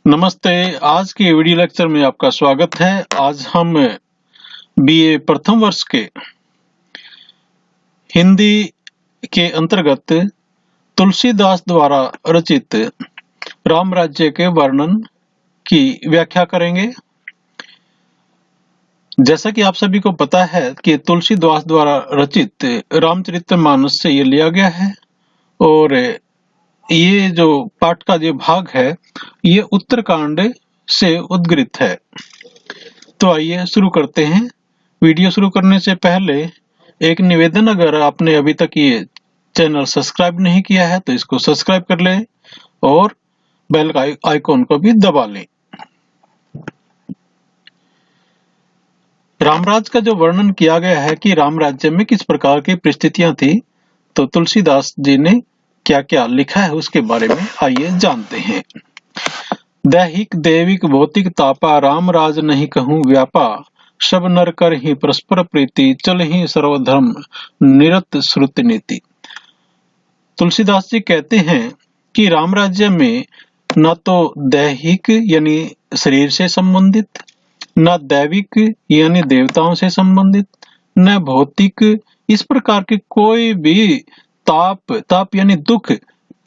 नमस्ते। आज के वीडियो लेक्चर में आपका स्वागत है। आज हम बीए प्रथम वर्ष के हिंदी के अंतर्गत तुलसीदास द्वारा रचित राम राज्य के वर्णन की व्याख्या करेंगे। जैसा कि आप सभी को पता है कि तुलसीदास द्वारा रचित रामचरितमानस से ये लिया गया है और ये जो पाठ का जो भाग है ये उत्तरकांड से उद्गृत है। तो आइए शुरू करते हैं। वीडियो शुरू करने से पहले एक निवेदन, अगर आपने अभी तक ये चैनल सब्सक्राइब नहीं किया है तो इसको सब्सक्राइब कर लें और बेल का आइकॉन को भी दबा लें। रामराज का जो वर्णन किया गया है कि राम राज्य में किस प्रकार की परिस्थितियां थी, तो तुलसीदास जी ने क्या क्या लिखा है उसके बारे में आइए जानते हैं। दैहिक देविक भौतिक तापा, राम राज नहीं कहूं व्यापा, सब नर कर ही परस्पर प्रीति, चल ही सर्वधर्म निरत श्रुति नीति। तुलसीदास जी कहते हैं कि राम राज्य में न तो दैहिक यानी शरीर से संबंधित, न दैविक यानी देवताओं से संबंधित, न भौतिक इस प्रकार के कोई भी ताप यानी दुख,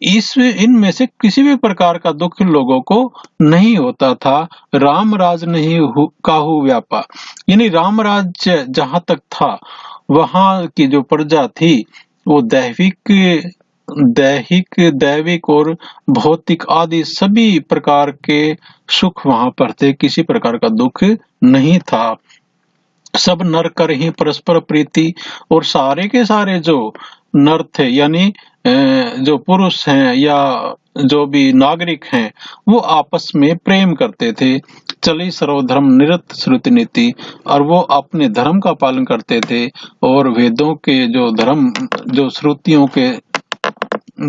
इनमें से किसी भी प्रकार का दुख लोगों को नहीं होता था। राम राज नहीं काहू व्यापा, यानी राम राज्य जहां तक था वहां की जो प्रजा थी वो दैविक और भौतिक आदि सभी प्रकार के सुख वहां पर थे, किसी प्रकार का दुख नहीं था। सब नर कर ही परस्पर प्रीति, और सारे के सारे जो नर थे यानी जो पुरुष हैं या जो भी नागरिक हैं वो आपस में प्रेम करते थे। चली सर्वधर्म निरत श्रुति नीति, और वो अपने धर्म का पालन करते थे और वेदों के जो धर्म, जो श्रुतियों के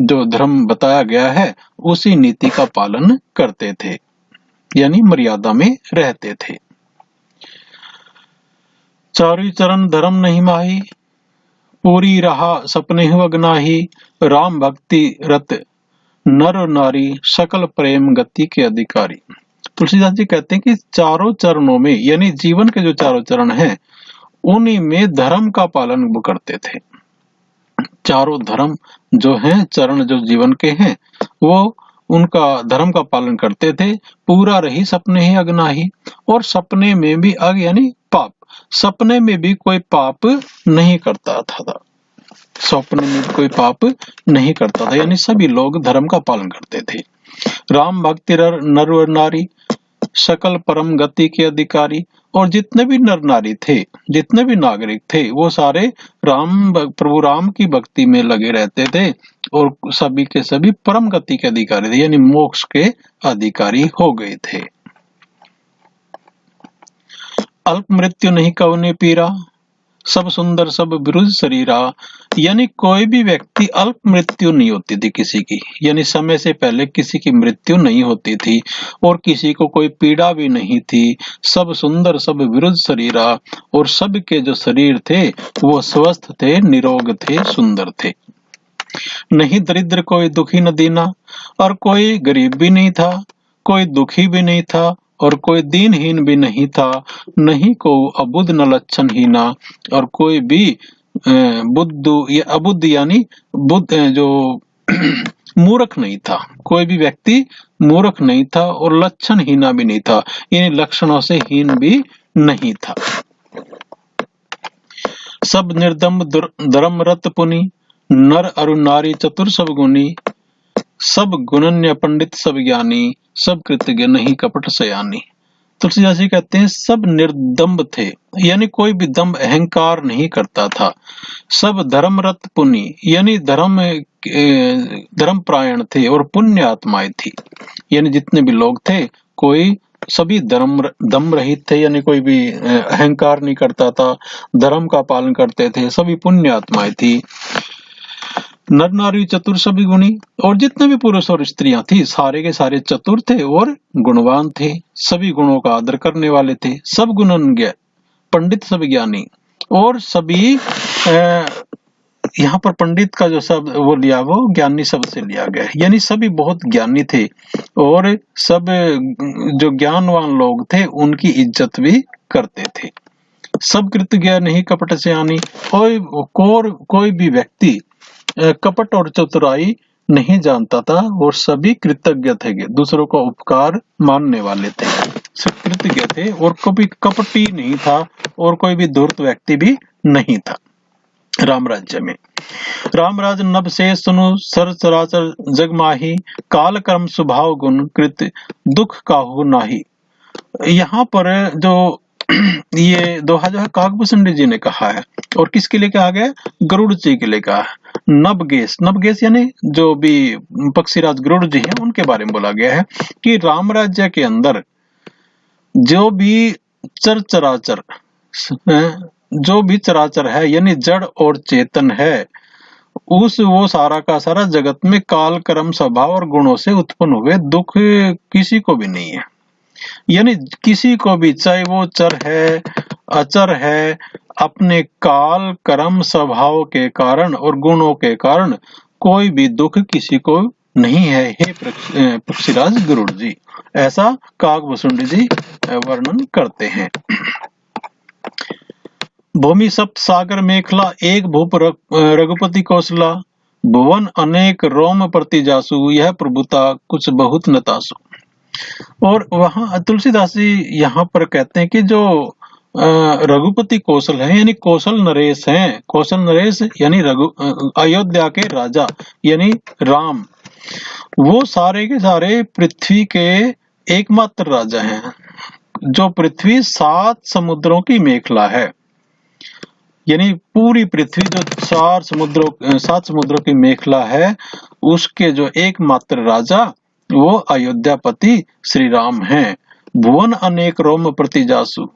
जो धर्म बताया गया है उसी नीति का पालन करते थे, यानी मर्यादा में रहते थे। चारि चरण धर्म नहीं माही, पूरी रहा सपने अगनाही, राम भक्ति रत नर नारी, सकल प्रेम गति के अधिकारी। तुलसीदास जी कहते हैं कि चारों चरणों में यानी जीवन के जो चारों चरण हैं उन्हीं में धर्म का पालन वो करते थे। चारों धर्म जो हैं, चरण जो जीवन के हैं, वो उनका धर्म का पालन करते थे। पूरा रही सपने ही अगनाही, और सपने में भी अग यानी पाप, सपने में भी कोई पाप नहीं करता था। सपने में कोई पाप नहीं करता था, यानी सभी लोग धर्म का पालन करते थे। राम भक्ति नर और नारी, सकल परम गति के अधिकारी, और जितने भी नर नारी थे, जितने भी नागरिक थे, वो सारे प्रभु राम की भक्ति में लगे रहते थे और सभी के सभी परम गति के अधिकारी थे, यानी मोक्ष के अधिकारी हो गए थे। अल्प मृत्यु नहीं कवने पीरा, सब सुंदर सब विरुद्ध शरीरा, यानी कोई भी व्यक्ति अल्प मृत्यु नहीं होती थी किसी की, यानी समय से पहले किसी की मृत्यु नहीं होती थी और किसी को कोई पीड़ा भी नहीं थी। सब सुंदर सब विरुद्ध शरीरा, और सब के जो शरीर थे वो स्वस्थ थे, निरोग थे, सुंदर थे। नहीं दरिद्र कोई दुखी न दीना, और कोई गरीब भी नहीं था, कोई दुखी भी नहीं था और कोई दीनहीन भी नहीं था। नहीं को अबुद्ध न लक्षण हीना, और कोई भी बुद्धू या अबुद्ध यानी बुद्ध जो मूर्ख नहीं था, कोई भी व्यक्ति मूर्ख नहीं था और लक्षण हीना भी नहीं था, यानी लक्षणों से हीन भी नहीं था। सब निर्दम्ब धर्मरत पुनि, नर अरु नारी चतुर सब गुणी, सब गुणन्य पंडित सब ज्ञानी, सब कृतज्ञ नहीं कपट सयानी। तुलसीदास जी कहते हैं सब निर्दम्ब थे, यानी कोई भी दम्भ अहंकार नहीं करता था। सब धर्मरत पुनि, यानी धर्म प्रायण थे और पुण्य आत्माएं थी, यानी जितने भी लोग थे कोई सभी दम रहित थे, यानी कोई भी अहंकार नहीं करता था, धर्म का पालन करते थे, सभी पुण्य आत्माएं थी। नर नारी चतुर सभी गुणी, और जितने भी पुरुष और स्त्रियां थी सारे के सारे चतुर थे और गुणवान थे, सभी गुणों का आदर करने वाले थे। सब गुणज्ञ पंडित सब ज्ञानी, और सभी यहाँ पर पंडित का जो शब्द वो लिया वो ज्ञानी शब्द से लिया गया है, यानी सभी बहुत ज्ञानी थे और सब जो ज्ञानवान लोग थे उनकी इज्जत भी करते थे। सब कृतज्ञ नहीं कपट से आनी, कोई भी व्यक्ति कपट और चतुराई नहीं जानता था और सभी कृतज्ञ थे, दूसरों का उपकार मानने वाले थे, सब कृतज्ञ थे और कभी कपटी नहीं था और कोई भी धूर्त व्यक्ति भी नहीं था। राम राज्य में राम राज नभ से सुनु सर चराचर जग माही, काल कर्म स्वभाव गुण कृत दुख काहू नाही। यहाँ पर जो ये दोहा जो है काकभूषण जी ने कहा है और किसके लिए कहा गया? गरुड़ जी के लिए कहा है। नभगेश यानी जो भी पक्षीराज गरुड़ जी हैं उनके बारे में बोला गया है कि राम राज्य के अंदर जो भी चराचर जो भी चराचर है यानी जड़ और चेतन है, वो सारा का सारा जगत में काल कर्म स्वभाव और गुणों से उत्पन्न हुए दुख किसी को भी नहीं है। यानी किसी को भी, चाहे वो चर है अचर है, अपने काल कर्म स्वभाव के कारण और गुणों के कारण कोई भी दुख किसी को नहीं है, हे पक्षीराज गरुड़ जी, ऐसा काकभूषण जी वर्णन करते हैं। भूमि सप्त सागर मेखला, एक भूप रघुपति कौशला, भुवन अनेक रोम प्रति जासु, यह प्रभुता कुछ बहुत नतासु। और वहां तुलसीदास जी यहाँ पर कहते हैं कि जो रघुपति कौशल है यानी कौशल नरेश हैं, कौशल नरेश यानी अयोध्या के राजा यानी राम, वो सारे के सारे पृथ्वी के एकमात्र राजा हैं। जो पृथ्वी 7 समुद्रों की मेखला है, यानी पूरी पृथ्वी जो 7 समुद्रों की मेखला है, उसके जो एकमात्र राजा वो अयोध्यापति श्री राम हैं। भुवन अनेक रोम प्रति जासु,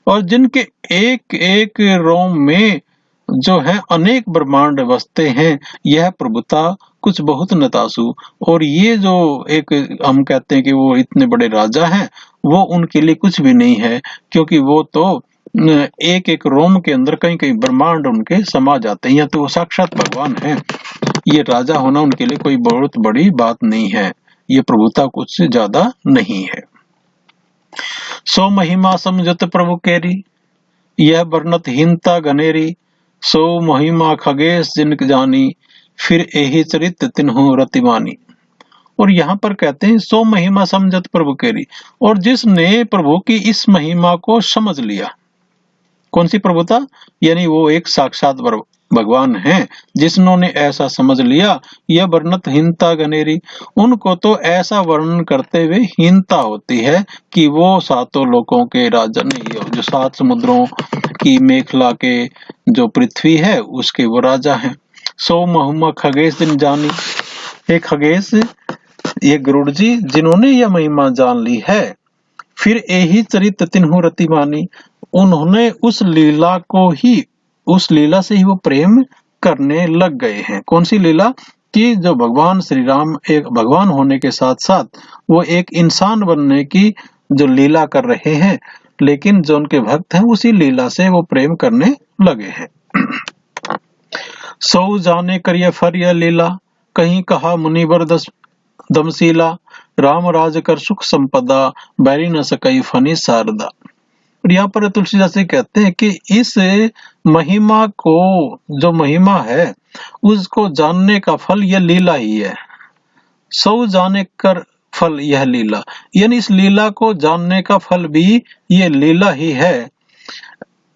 और जिनके एक एक रोम में जो है अनेक ब्रह्मांड बसते हैं, यह प्रभुता कुछ बहुत नतासु। और ये जो एक हम कहते हैं कि वो इतने बड़े राजा हैं, वो उनके लिए कुछ भी नहीं है, क्योंकि वो तो एक एक रोम के अंदर कई कई ब्रह्मांड उनके समा जाते हैं, या तो वो साक्षात भगवान हैं। ये राजा होना उनके लिए कोई बहुत बड़ी बात नहीं है, ये प्रभुता कुछ ज्यादा नहीं है। सो महिमा समझत प्रभु केरी, यह वर्णत हीनता गनेरी, सो महिमा खगेश जिनक जानी, फिर एही चरित तिन्हु रतिमानी। और यहाँ पर कहते हैं सो महिमा समझत प्रभु केरी, और जिसने प्रभु की इस महिमा को समझ लिया, कौन सी प्रभुता, यानी वो एक साक्षात भगवान हैं, जिन्होंने ऐसा समझ लिया, यह वर्णत हीनता गनेरी, उनको तो ऐसा वर्णन करते हुए हीनता होती है कि वो 7 लोकों के राजा नहीं हो, जो 7 समुद्रों की मेखला के जो पृथ्वी है उसके वो राजा हैं। सो महिमा खगेश दिन जानी, हे खगेश ये गरुड़ जी जिन्होंने यह महिमा जान ली है, फिर यही चरित तिन्हु रतिमानी, उन्होंने उस लीला से ही वो प्रेम करने लग गए हैं। कौन सी लीला? कि जो भगवान श्री राम एक भगवान होने के साथ साथ वो एक इंसान बनने की जो लीला कर रहे हैं, लेकिन जो उनके भक्त हैं उसी लीला से वो प्रेम करने लगे हैं। सौ जाने करिय फर यह लीला, कहीं कहा मुनिवर दमशीला, राम राज कर सुख संपदा, बैरी न सकई फनी शारदा। और यहाँ पर तुलसीदास जी कहते हैं कि इस महिमा को, जो महिमा है उसको जानने का फल यह लीला ही है। सौ जाने कर फल यह लीला, यानी इस लीला को जानने का फल भी ये लीला ही है।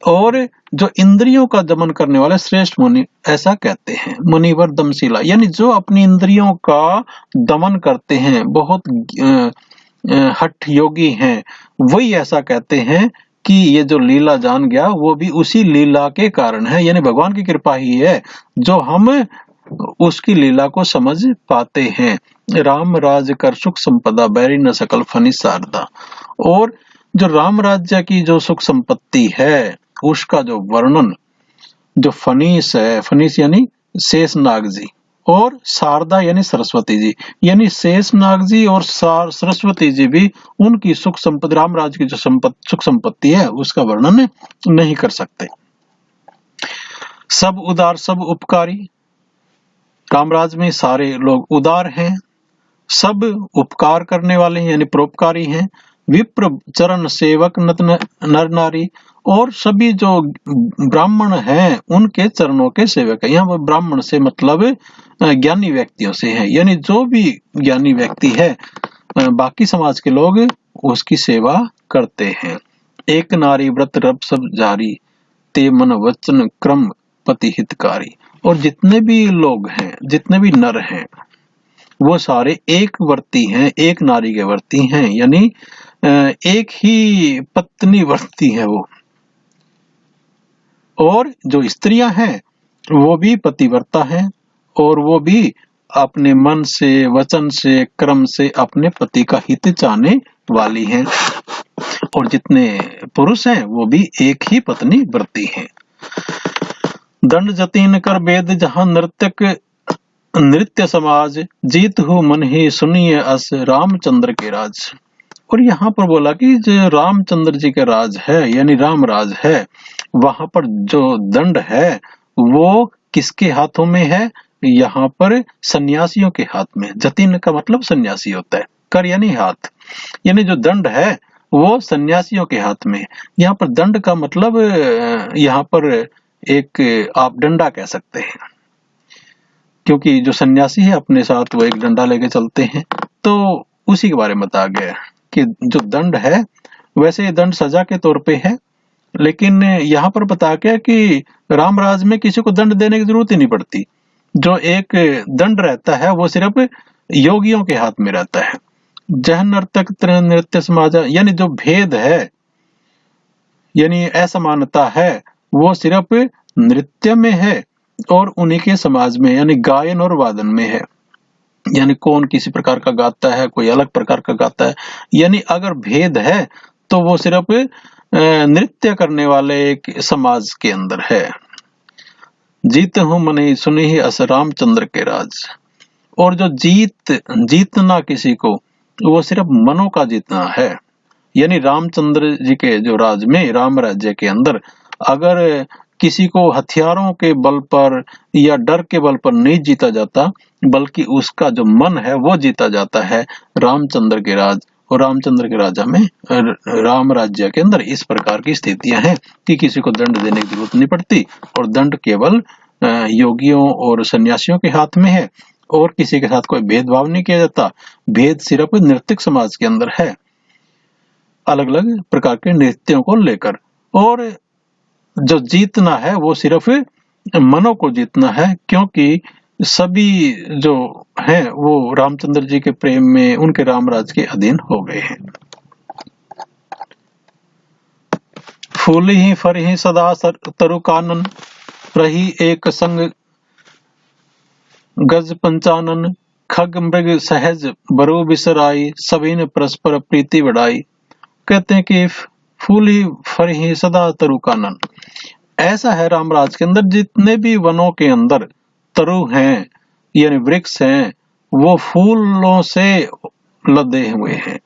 और जो इंद्रियों का दमन करने वाले श्रेष्ठ मुनि ऐसा कहते हैं, मुनिवर दमशीला, यानी जो अपनी इंद्रियों का दमन करते हैं, बहुत हठ योगी हैं, वही ऐसा कहते हैं कि ये जो लीला जान गया वो भी उसी लीला के कारण है, यानी भगवान की कृपा ही है जो हम उसकी लीला को समझ पाते हैं। राम राज कर सुख संपदा, बैरी न सकल फनी शारदा। और जो राम राज्य की जो सुख संपत्ति है उसका जो वर्णन जो फनीस है, फनीस यानी शेषनाग जी, और शारदा यानी सरस्वती जी, यानी शेषनाग जी और सरस्वती जी भी उनकी सुख संपत्ति, राम राज्य की जो सुख संपत्ति है उसका वर्णन नहीं कर सकते। सब उदार सब उपकारी, रामराज में सारे लोग उदार हैं, सब उपकार करने वाले हैं यानी परोपकारी हैं, विप्र चरण सेवक नर नारी, और सभी जो ब्राह्मण हैं उनके चरणों के सेवक है। यहाँ पर ब्राह्मण से मतलब ज्ञानी व्यक्तियों से है, यानी जो भी ज्ञानी व्यक्ति है बाकी समाज के लोग उसकी सेवा करते हैं। एक नारी व्रत रब सब जारी, ते मन वचन क्रम पति हितकारी। और जितने भी लोग हैं, जितने भी नर हैं, वो सारे एक वर्ती हैं, एक नारी के वर्ती हैं, यानी एक ही पत्नी वर्ती है वो। और जो स्त्रियां हैं वो भी पतिव्रता हैं, और वो भी अपने मन से, वचन से, क्रम से अपने पति का हित चाहने वाली हैं। और जितने पुरुष हैं वो भी एक ही पत्नी व्रती हैं। दंड जतीन कर वेद जहां नृत्य समाज, जीत हूँ मन ही सुनिए अस रामचंद्र के राज। और यहाँ पर बोला कि जो रामचंद्र जी का राज है यानी राम राज है, वहां पर जो दंड है वो किसके हाथों में है? यहाँ पर सन्यासियों के हाथ में। जतिन का मतलब सन्यासी होता है, कर यानी हाथ, यानी जो दंड है वो सन्यासियों के हाथ में। यहाँ पर दंड का मतलब यहाँ पर एक आप डंडा कह सकते हैं, क्योंकि जो सन्यासी है अपने साथ वो एक डंडा लेके चलते हैं। तो उसी के बारे में बताया गया कि जो दंड है, वैसे ये दंड सजा के तौर पे है, लेकिन यहाँ पर बताया गया कि रामराज में किसी को दंड देने की जरूरत ही नहीं पड़ती। जो एक दंड रहता है वो सिर्फ योगियों के हाथ में रहता है। जह नर्तक नृत्य समाज, यानी जो भेद है यानी असमानता है वो सिर्फ नृत्य में है और उन्हीं के समाज में यानी गायन और वादन में है। यानी कौन किसी प्रकार का गाता है, कोई अलग प्रकार का गाता है, यानी अगर भेद है तो वो सिर्फ नृत्य करने वाले एक समाज के अंदर है। जीत हूं मने सुनी ही अस रामचंद्र के राज। और जो जीतना किसी को, वो सिर्फ मनों का जीतना है। यानी रामचंद्र जी के जो राज में, राम राज्य के अंदर, अगर किसी को हथियारों के बल पर या डर के बल पर नहीं जीता जाता, बल्कि उसका जो मन है वो जीता जाता है रामचंद्र के राज। और रामचंद्र के राजा में, राम राज्य के अंदर इस प्रकार की स्थितियां हैं कि किसी को दंड देने की जरूरत नहीं पड़ती, और दंड केवल योगियों और सन्यासियों के हाथ में है, और किसी के साथ कोई भेदभाव नहीं किया जाता। भेद सिर्फ नृत्य समाज के अंदर है, अलग अलग प्रकार के नृत्यों को लेकर। और जो जीतना है वो सिर्फ मनों को जीतना है, क्योंकि सभी जो हैं वो रामचंद्र जी के प्रेम में, उनके रामराज के अधीन हो गए हैं। फूल ही फर ही सदा तरु कानन, रही एक संग गज पंचानन। खग मृग सहज बरु बिसराई, सभी ने परस्पर प्रीति बढ़ाई। कहते हैं कि फूल ही फर ही सदा तरु कानन, ऐसा है रामराज के अंदर जितने भी वनों के अंदर तरु हैं यानी वृक्ष हैं, वो फूलों से लदे हुए हैं,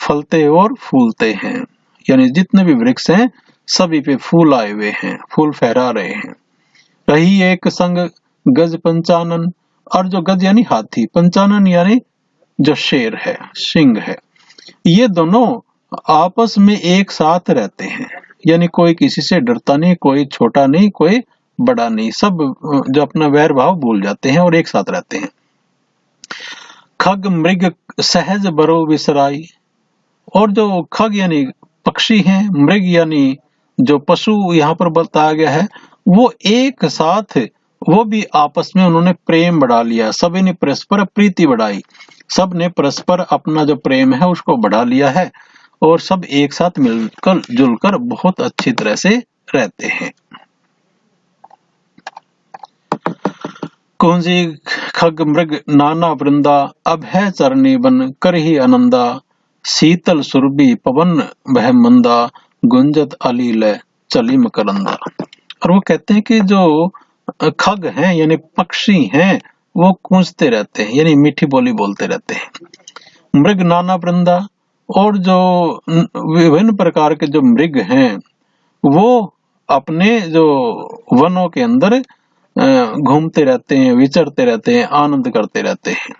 फलते और फूलते हैं। यानी जितने भी वृक्ष हैं सभी पे फूल आए हुए हैं, फूल फहरा रहे हैं। रही एक संग गज पंचानन, और जो गज यानी हाथी, पंचानन यानी जो शेर है, सिंह है, ये दोनों आपस में एक साथ रहते हैं। यानी कोई किसी से डरता नहीं, कोई छोटा नहीं, कोई बड़ा नहीं, सब जो अपना वैर भाव भूल जाते हैं और एक साथ रहते हैं। खग मृग सहज बरो विसराई, और जो खग यानी पक्षी हैं, मृग यानी जो पशु यहाँ पर बताया गया है, वो एक साथ, वो भी आपस में उन्होंने प्रेम बढ़ा लिया, सभी ने परस्पर प्रीति बढ़ाई, सब ने परस्पर अपना जो प्रेम है उसको बढ़ा लिया है, और सब एक साथ मिलकर जुलकर बहुत अच्छी तरह से रहते हैं। कुंजी खग मृग नाना वृंदा, अब है चरणी बन कर ही आनंदा। शीतल सुरभि पवन वह मंदा, गुंजत अलील चली मकरंदा। और वो कहते हैं कि जो खग हैं यानी पक्षी हैं वो गूंजते रहते हैं, यानी मीठी बोली बोलते रहते हैं। मृग नाना वृंदा, और जो विभिन्न प्रकार के जो मृग हैं वो अपने जो वनों के अंदर घूमते रहते हैं, विचरते रहते हैं, आनंद करते रहते हैं।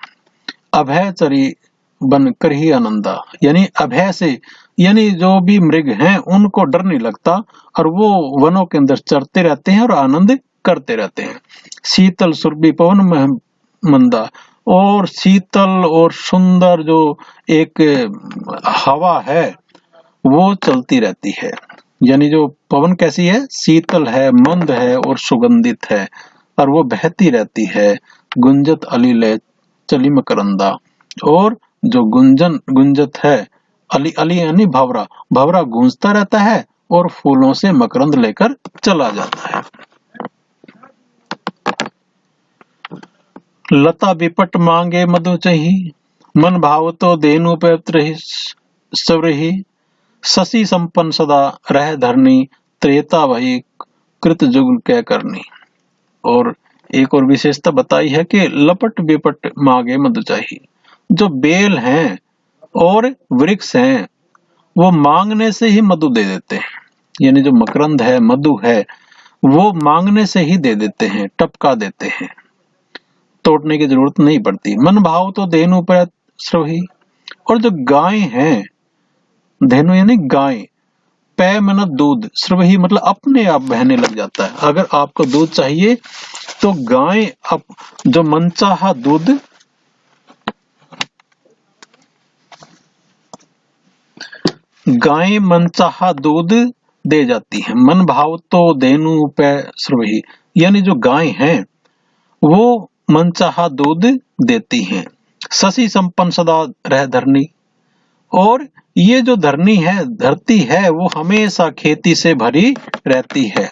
अभयचरी बनकर ही आनंदा, यानी अभय से, यानी जो भी मृग हैं उनको डर नहीं लगता और वो वनों के अंदर चरते रहते हैं और आनंद करते रहते हैं। शीतल सुरभि पवन मंदा, और शीतल और सुंदर जो एक हवा है वो चलती रहती है। यानी जो पवन कैसी है, शीतल है, मंद है और सुगंधित है, और वो बहती रहती है। गुंजत अली ले चली मकरंदा, और जो गुंजत है, अली अली यानी भंवरा, भंवरा गूंजता रहता है और फूलों से मकरंद लेकर चला जाता है। लता विपट मांगे मधु चही, मन भाव तो देनु पवित्र सवरही, शशि संपन्न सदा रह धरनी, त्रेता वही कृत जुग कह करनी। और एक और विशेषता बताई है कि लपट विपट मांगे मधु चाहिए, जो बेल हैं और वृक्ष हैं वो मांगने से ही मधु दे देते हैं, यानी जो मकरंद है, मधु है, वो मांगने से ही दे देते हैं, टपका देते हैं, तोड़ने की जरूरत नहीं पड़ती। मन भाव तो धेनु पर स्रवही, और जो गाय हैं, धेनु यानी गाय, पै मन दूध, स्रवही मतलब अपने आप बहने लग जाता है। अगर आपको दूध चाहिए तो गाय जो मनचाहा दूध, गाय मनचाहा दूध दे जाती है। मन भाव तो धेनु पै स्रवही, यानी जो गाय हैं वो मनचाहा दूध देती हैं। शशि संपन्न सदा रह धरनी, और ये जो धरनी है, धरती है, वो हमेशा खेती से भरी रहती है।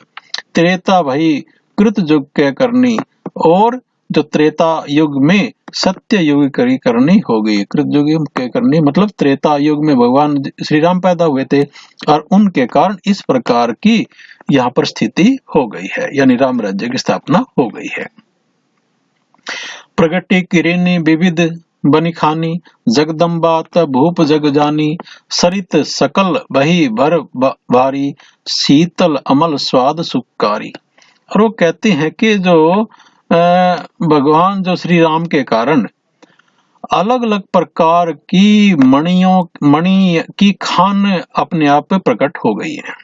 त्रेता भई कृत युग के करनी, और जो त्रेता युग में सत्य युग की करनी हो गई। कृत युग के करनी मतलब त्रेता युग में भगवान श्री राम पैदा हुए थे और उनके कारण इस प्रकार की यहाँ पर स्थिति हो गई है, यानी राम राज्य की स्थापना हो गई है। प्रगति किरेनी विविध बनी खानी, जगदम्बा भूप जग जानी, सरित सकल बही भर भारी, शीतल अमल स्वाद सुखकारी। और वो कहते हैं कि जो भगवान जो श्री राम के कारण अलग अलग प्रकार की मणि की खान अपने आप पे प्रकट हो गई है,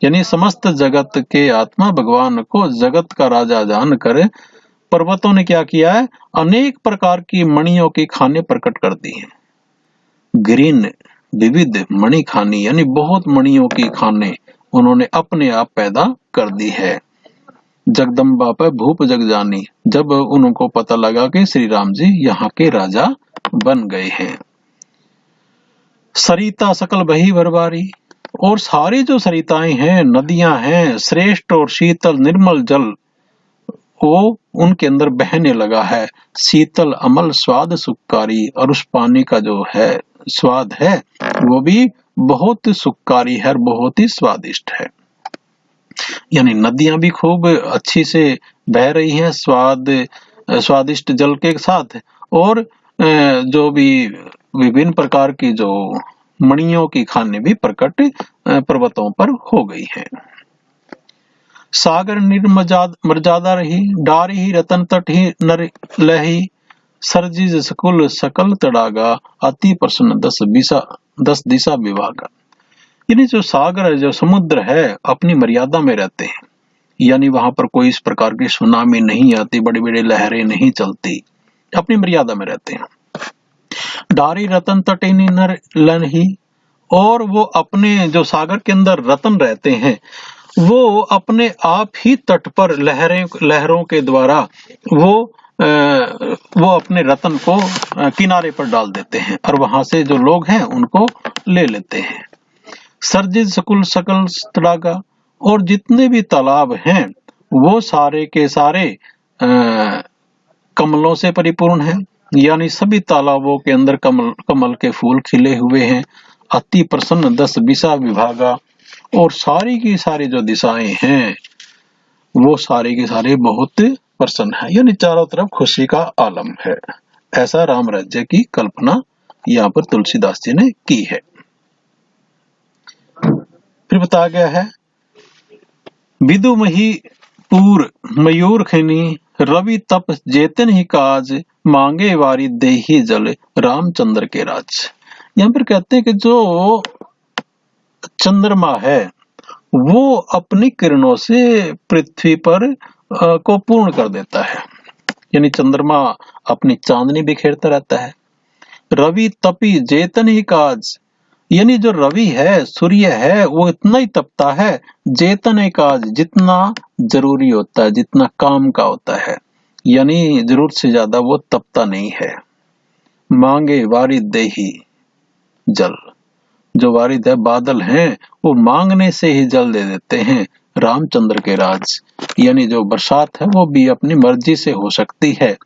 यानी समस्त जगत के आत्मा भगवान को जगत का राजा जानकर पर्वतों ने क्या किया है, अनेक प्रकार की मणियों की खाने प्रकट कर दी हैं। ग्रीन विविध मणि खानी, यानी बहुत मणियों की खाने उन्होंने अपने आप पैदा कर दी है। जगदम्बा पर भूप जग जानी, जब उनको पता लगा कि श्री राम जी यहाँ के राजा बन गए हैं। सरिता सकल बही भरबारी, और सारी जो सरिताएं हैं, नदियां हैं, श्रेष्ठ और शीतल निर्मल जल वो उनके अंदर बहने लगा है। शीतल अमल स्वाद सुखकारी, और उस पानी का जो है स्वाद है वो भी बहुत सुखकारी है और बहुत ही स्वादिष्ट है। यानी नदियां भी खूब अच्छी से बह रही हैं स्वादिष्ट जल के साथ, और जो भी विभिन्न प्रकार की जो मणियों की खाने भी प्रकट पर्वतों पर हो गई हैं। सागर मर्यादा रही, डारी ही रतन तट ही नर लही, सरजिज सकुल सकल तड़ागा, अति प्रसन्न दस दिशा विभागा। यानी जो सागर है, जो समुद्र है, अपनी मर्यादा में रहते हैं, यानी वहां पर कोई इस प्रकार की सुनामी नहीं आती, बड़ी बड़ी लहरें नहीं चलती, अपनी मर्यादा में रहते हैं। डारी रतन तटिनी नर लही, और वो अपने जो सागर के अंदर रतन रहते हैं वो अपने आप ही तट पर लहरों के द्वारा वो अपने रतन को किनारे पर डाल देते हैं और वहां से जो लोग हैं उनको ले लेते हैं। सर्जित सकुल सकल तड़ागा, और जितने भी तालाब हैं वो सारे के सारे कमलों से परिपूर्ण हैं, यानी सभी तालाबों के अंदर कमल के फूल खिले हुए हैं। अति प्रसन्न दस दिशा विभागा, और सारी की सारी जो दिशाएं हैं वो सारे के सारे बहुत प्रसन्न है, यानी चारों तरफ खुशी का आलम है। ऐसा राम राज्य की कल्पना यहाँ पर तुलसीदास जी ने की है। फिर बताया गया है विदुमही पूर मयूर खनी रवि तप जेतन ही काज मांगे वारी देही जल रामचंद्र के राज। यहाँ पर कहते हैं कि जो चंद्रमा है वो अपनी किरणों से पृथ्वी पर को पूर्ण कर देता है, यानी चंद्रमा अपनी चांदनी बिखेरता रहता है। रवि तपी जेतन ही काज, यानी जो रवि है, सूर्य है, वो इतना ही तपता है जेतन ही काज, जितना जरूरी होता है, जितना काम का होता है, यानी जरूरत से ज्यादा वो तपता नहीं है। मांगे वारिद देही जल, जो वारिद है, बादल हैं, वो मांगने से ही जल दे देते हैं। रामचंद्र के राज, यानी जो बरसात है वो भी अपनी मर्जी से हो सकती है,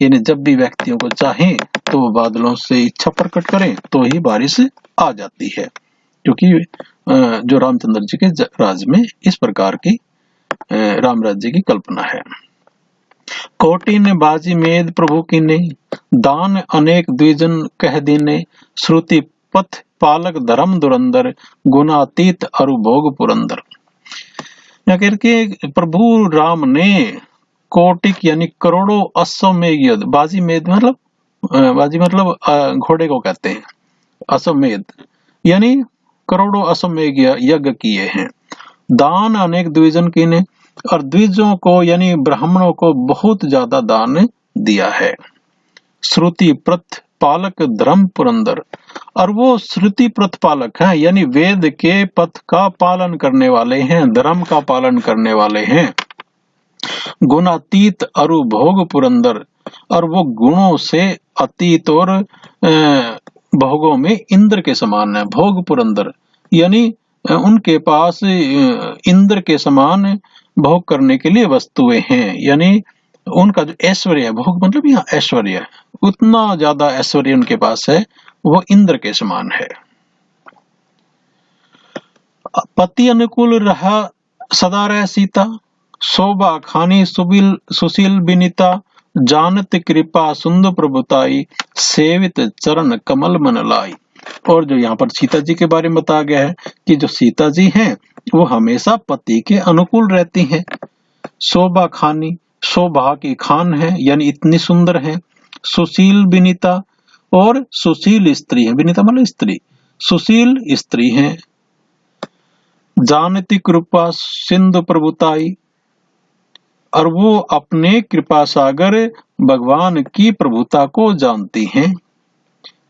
यानी जब भी व्यक्तियों को चाहें तो वो बादलों से इच्छा प्रकट करें तो ही बारिश आ जाती है, क्योंकि जो रामचंद्र जी के राज में इस प्रकार की राम राज्य की कल्पना है। कोटि ने बाजी मेद प्रभु की ने, दान अनेक द्विजन कह दीने, श्रुति पथ पालक धर्म दुरंदर, गुणातीत अरु भोग पुरंदर। करके प्रभु राम ने कोटिक यानी करोड़ों अश्वमेध युद्ध, बाजी मेद मतलब बाजी मतलब घोड़े को कहते हैं, अश्वमेध यानी करोड़ों अश्वमेध यज्ञ किए हैं। दान अनेक द्विजन कीने, और द्विजों को यानी ब्राह्मणों को बहुत ज्यादा दान दिया है। श्रुति प्रथ पालक धर्म पुरंदर, और वो श्रुति प्रथ पालक हैं, यानी वेद के पथ का पालन करने वाले हैं, धर्म का पालन करने वाले हैं। गुणातीत अरु भोग पुरंदर, और वो गुणों से अतीत और भोगों में इंद्र के समान है। भोग पुरंदर यानी उनके पास इंद्र के समान भोग करने के लिए वस्तुएं हैं, यानी उनका जो ऐश्वर्य है, भोग मतलब यहाँ ऐश्वर्य, उतना ज्यादा ऐश्वर्य उनके पास है, वो इंद्र के समान है। पति अनुकूल रहा सदा रह सीता, शोभा खानी सुशील बिनिता, जानत कृपा सुंदर प्रभुताई, सेवित चरण कमल मन लाई। और जो यहाँ पर सीता जी के बारे में बताया गया है कि जो सीता जी हैं वो हमेशा पति के अनुकूल रहती हैं। शोभा खानी, शोभा की खान है, यानी इतनी सुंदर है। सुशील बिनीता, और सुशील स्त्री है, बिनीता मतलब स्त्री, सुशील स्त्री है। जानती कृपा सिंधु प्रभुताई, और वो अपने कृपा सागर भगवान की प्रभुता को जानती हैं।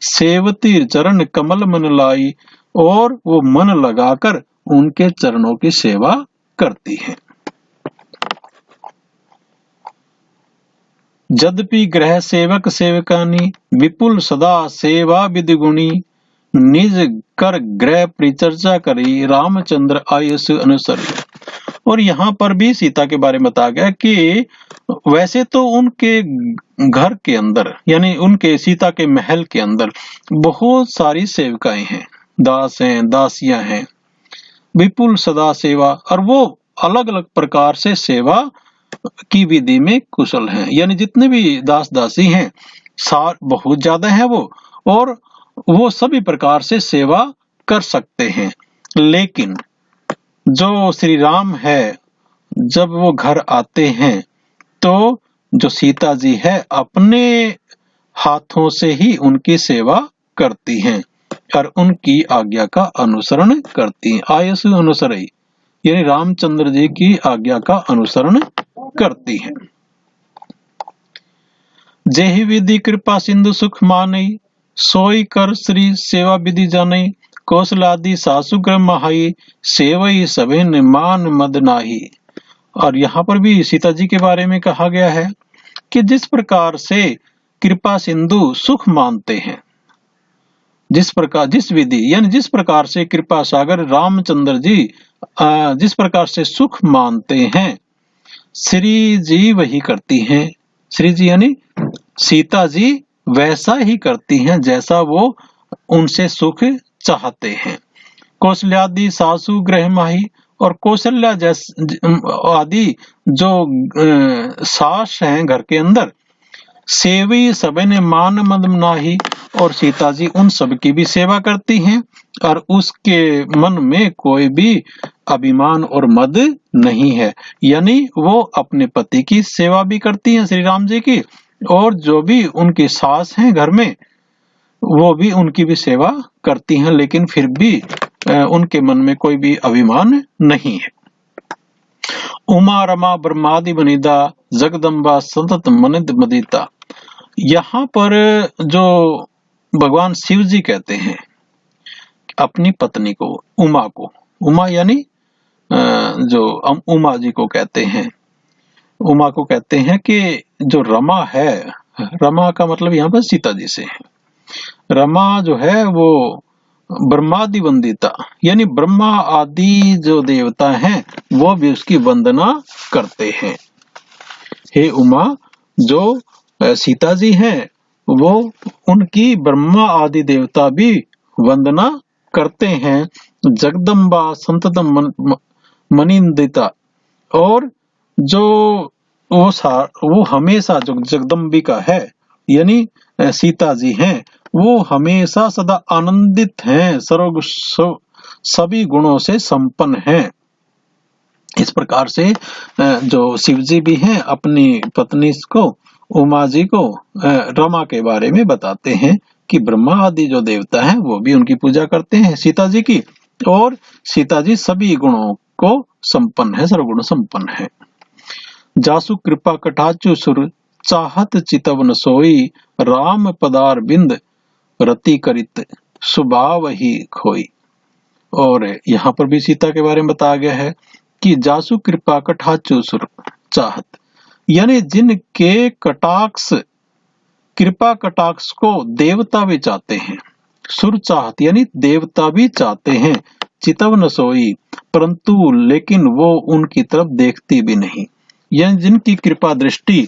सेवती चरण कमल मन लाई, और वो मन लगाकर उनके चरणों की सेवा करती हैं। यद्यपि ग्रह सेवक सेवकानी, विपुल सदा सेवा विधि गुणी, निज कर ग्रह परिचर्चा करी, रामचंद्र आयुष अनुसरी। और यहाँ पर भी सीता के बारे में बताया गया कि वैसे तो उनके घर के अंदर यानी उनके सीता के महल के अंदर बहुत सारी सेविकाएं हैं, दास हैं, दासियां हैं। विपुल सदा सेवा, और वो अलग अलग प्रकार से सेवा की विधि में कुशल हैं, यानी जितने भी दास दासी हैं बहुत ज्यादा हैं वो, और वो सभी प्रकार से सेवा कर सकते हैं। लेकिन जो श्री राम है, जब वो घर आते हैं तो जो सीता जी है अपने हाथों से ही उनकी सेवा करती हैं और उनकी आज्ञा का अनुसरण करती हैं। आयुष अनुसरई, यानी रामचंद्र जी की आज्ञा का अनुसरण करती हैं। जेहि विधि कृपा सिंधु सुख मानई, सोई कर श्री सेवा विधि जानई, कौशलादि सासु ग्रह महाई, सेवई सभिन मान मद नाही। और यहाँ पर भी सीता जी के बारे में कहा गया है कि जिस प्रकार से कृपा सिंधु सुख मानते हैं, जिस विधि यानी जिस प्रकार से कृपा सागर रामचंद्र जी जिस प्रकार से सुख मानते हैं, श्री जी वही करती हैं। श्री जी यानी सीता जी वैसा ही करती हैं जैसा वो उनसे सुख चाहते हैं। कौशल्यादि सासु ग्रह माही, और कौशल्या आदि जो सास हैं घर के अंदर, सेवी सबे ने मान मद नाही, और सीता जी उन सब की भी सेवा करती हैं और उसके मन में कोई भी अभिमान और मद नहीं है। यानी वो अपने पति की सेवा भी करती हैं श्री राम जी की, और जो भी उनकी सास हैं घर में वो भी उनकी भी सेवा करती हैं, लेकिन फिर भी उनके मन में कोई भी अभिमान नहीं है। उमा रमा ब्रह्मादि वनिता जगदम्बा सतत मनिद मदिता। यहाँ पर जो भगवान शिव जी कहते हैं अपनी पत्नी को, उमा को, उमा यानी जो उमा जी को कहते हैं, उमा को कहते हैं कि जो रमा है, रमा का मतलब यहाँ पर सीता जी से है। रमा जो है वो ब्रह्मादि वंदिता, यानी ब्रह्मा आदि जो देवता हैं वो भी उसकी वंदना करते हैं। हे उमा, जो सीता जी हैं वो उनकी ब्रह्मा आदि देवता भी वंदना करते हैं। जगदम्बा संततम मनिंदिता, और जो वो हमेशा जो जगदम्बिका है यानी सीता जी हैं वो हमेशा सदा आनंदित हैं, सभी गुणों से संपन्न हैं। इस प्रकार से जो शिव जी भी हैं अपनी पत्नी को, उमा जी को रमा के बारे में बताते हैं कि ब्रह्मा आदि जो देवता हैं वो भी उनकी पूजा करते हैं सीता जी की, और सीता जी सभी गुणों को संपन्न है, सर्वगुण संपन्न है। जासु कृपा कटाचु सुर चाहत चितवन सोई, राम पदार बिंद रति करित सुभाव ही खोई। और यहाँ पर भी सीता के बारे में बताया गया है कि जासु कृपा कटाचु सुर चाहत, यानी जिनके कटाक्ष, कृपा कटाक्ष को देवता भी चाहते हैं, सुर चाहत यानी देवता भी चाहते हैं, चितवन सोई, परंतु लेकिन वो उनकी तरफ देखती भी नहीं। यानी जिनकी कृपा दृष्टि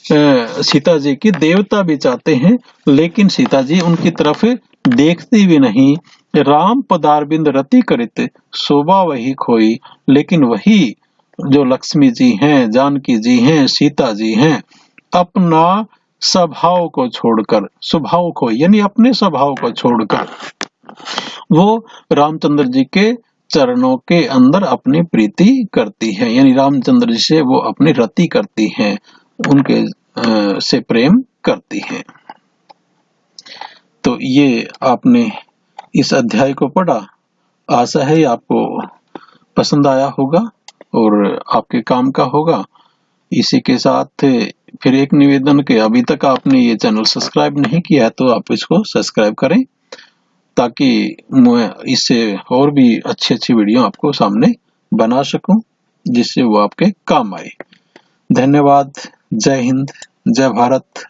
सीता जी की देवता भी चाहते हैं लेकिन सीता जी उनकी तरफ देखती भी नहीं। राम पदारबिंद रति करित शोभा वही खोई, लेकिन वही जो लक्ष्मी जी हैं, जानकी जी हैं, सीता जी हैं, अपना स्वभाव को छोड़कर, स्वभाव को यानी अपने स्वभाव को छोड़कर वो रामचंद्र जी के चरणों के अंदर अपनी प्रीति करती है, यानी रामचंद्र जी से वो अपनी रति करती हैं, उनके से प्रेम करती हैं। तो ये आपने इस अध्याय को पढ़ा, आशा है आपको पसंद आया होगा और आपके काम का होगा। इसी के साथ फिर एक निवेदन के, अभी तक आपने ये चैनल सब्सक्राइब नहीं किया है तो आप इसको सब्सक्राइब करें ताकि मैं इससे और भी अच्छी अच्छी वीडियो आपको सामने बना सकूं जिससे वो आपके काम आए। धन्यवाद। जय हिंद, जय भारत।